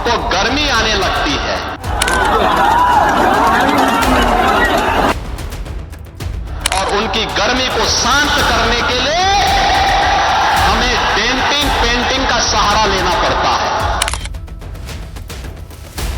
उनको गर्मी आने लगती है। और उनकी गर्मी को शांत करने के लिए हमें डेंटिंग पेंटिंग का सहारा लेना पड़ता है।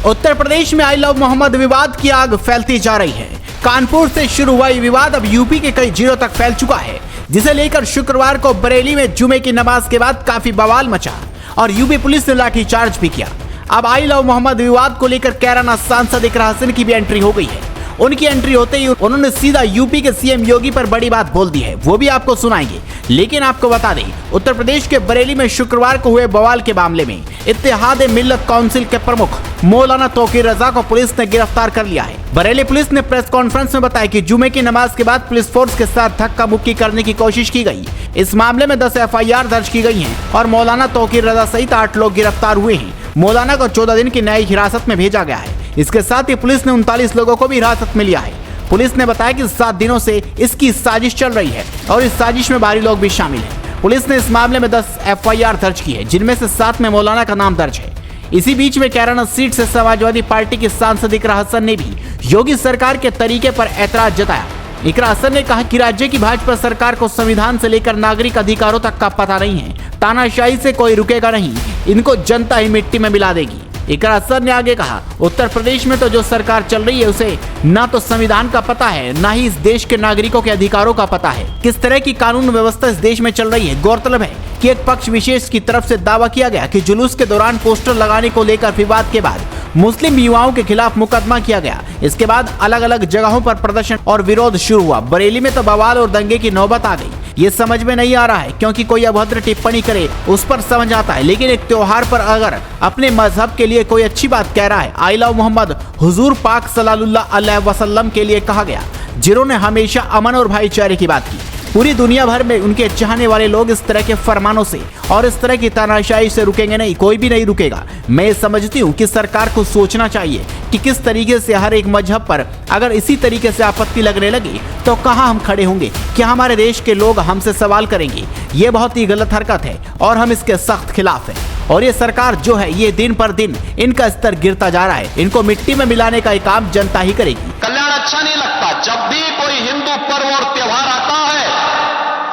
उत्तर प्रदेश में आई लव मोहम्मद विवाद की आग फैलती जा रही है। कानपुर से शुरू हुआ ये विवाद अब यूपी के कई जिलों तक फैल चुका है, जिसे लेकर शुक्रवार को बरेली में जुमे की नमाज के बाद काफी बवाल मचा और यूपी पुलिस ने लाठीचार्ज भी किया। अब आई लव मोहम्मद विवाद को लेकर कैराना सांसद इकरा हसन की भी एंट्री हो गई है। उनकी एंट्री होते ही उन्होंने सीधा यूपी के सीएम योगी पर बड़ी बात बोल दी है, वो भी आपको सुनाएंगे। लेकिन आपको बता दें, उत्तर प्रदेश के बरेली में शुक्रवार को हुए बवाल के मामले में इत्तेहाद मिल्लत काउंसिल के प्रमुख मौलाना तौकीर रजा को पुलिस ने गिरफ्तार कर लिया है। बरेली पुलिस ने प्रेस कॉन्फ्रेंस में बताया कि जुमे की नमाज के बाद पुलिस फोर्स के साथ धक्का मुक्की करने की कोशिश की गई। इस मामले में 10 FIR दर्ज की गई हैं और मौलाना तौकीर रजा सहित 8 लोग गिरफ्तार हुए हैं। मौलाना को 14 दिन की न्यायिक हिरासत में भेजा गया है। इसके साथ ही पुलिस ने 39 लोगों को भी हिरासत में लिया है। पुलिस ने बताया कि 7 दिनों से इसकी साजिश चल रही है और इस साजिश में बाहरी लोग भी शामिल हैं। पुलिस ने इस मामले में 10 FIR दर्ज की है, जिनमें से 7 में मौलाना का नाम दर्ज है। इसी बीच में कैराना सीट से समाजवादी पार्टी के सांसद इकरा हसन ने भी योगी सरकार के तरीके पर ऐतराज जताया। इकरा हसन ने कहा कि राज्य की भाजपा सरकार को संविधान से लेकर नागरिक अधिकारों तक का पता नहीं है, तानाशाही से कोई रुकेगा नहीं, इनको जनता ही मिट्टी में मिला देगी। इकरा हसन ने आगे कहा, उत्तर प्रदेश में तो जो सरकार चल रही है उसे ना तो संविधान का पता है, ना ही इस देश के नागरिकों के अधिकारों का पता है, किस तरह की कानून व्यवस्था इस देश में चल रही है। गौरतलब है कि एक पक्ष विशेष की तरफ से दावा किया गया कि जुलूस के दौरान पोस्टर लगाने को लेकर विवाद के बाद मुस्लिम युवाओं के खिलाफ मुकदमा किया गया। इसके बाद अलग अलग जगहों पर प्रदर्शन और विरोध शुरू हुआ। बरेली में तो बवाल और दंगे की नौबत आ गई। ये समझ में नहीं आ रहा है, क्योंकि कोई अभद्र टिप्पणी करे उस पर समझ आता है, लेकिन एक त्योहार पर अगर अपने मजहब के लिए कोई अच्छी बात कह रहा है, आई लव मोहम्मद हुजूर पाक सल्लल्लाहु अलैहि वसल्लम के लिए कहा गया, जिन्होंने हमेशा अमन और भाईचारे की बात की। पूरी दुनिया भर में उनके चाहने वाले लोग इस तरह के फरमानों से और इस तरह की तानाशाही से रुकेंगे नहीं, कोई भी नहीं रुकेगा। मैं समझती हूँ कि सरकार को सोचना चाहिए कि किस तरीके से हर एक मजहब पर अगर इसी तरीके से आपत्ति लगने लगी तो कहाँ हम खड़े होंगे, क्या हमारे देश के लोग हमसे सवाल करेंगे। ये बहुत ही गलत हरकत है और हम इसके सख्त खिलाफ हैं। और ये सरकार जो है, ये दिन पर दिन इनका स्तर गिरता जा रहा है। इनको मिट्टी में मिलाने का काम जनता ही करेगी। कल्याण अच्छा नहीं लगता। जब भी कोई हिंदू पर्व और त्योहार आता है,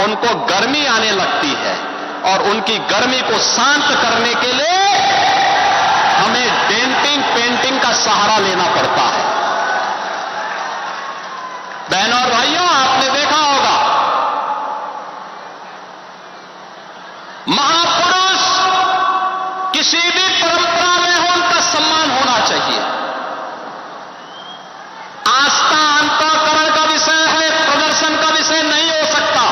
उनको गर्मी आने लगती है और उनकी गर्मी को शांत करने के लिए हमें डेंटिंग पेंटिंग का सहारा लेना पड़ता है। बहनों और भाइयों, आपने देखा होगा, महापुरुष किसी भी परंपरा में हो, उनका सम्मान होना चाहिए। आस्था अंतःकरण का विषय है, प्रदर्शन का विषय नहीं हो सकता।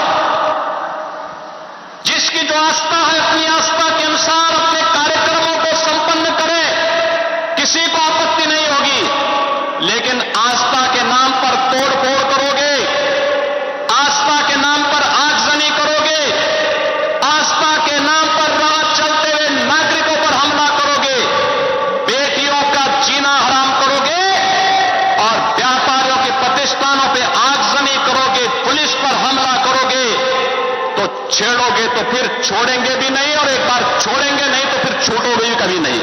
जिसकी जो आस्था है, अपनी आस्था के अनुसार अपने कार्यक्रमों को संपन्न करे, किसी को आपत्ति नहीं होगी। लेकिन आस्था के नाम पर तोड़फोड़ करोगे, आस्था के नाम पर आगजनी करोगे, आस्था के नाम पर राह चलते हुए नागरिकों पर हमला करोगे, बेटियों का जीना हराम करोगे और व्यापारियों के प्रतिष्ठानों पर आगजनी करोगे, पुलिस पर हमला करोगे, तो छेड़ोगे तो फिर छोड़ेंगे भी नहीं, और एक बार छोड़ेंगे नहीं तो फिर छोड़ोगे भी कभी नहीं।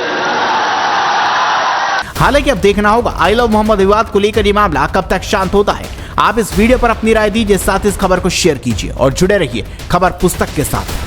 हालांकि अब देखना होगा आई लव मोहम्मद विवाद को लेकर ये मामला कब तक शांत होता है। आप इस वीडियो पर अपनी राय दीजिए, साथ इस खबर को शेयर कीजिए और जुड़े रहिए खबर पुस्तक के साथ।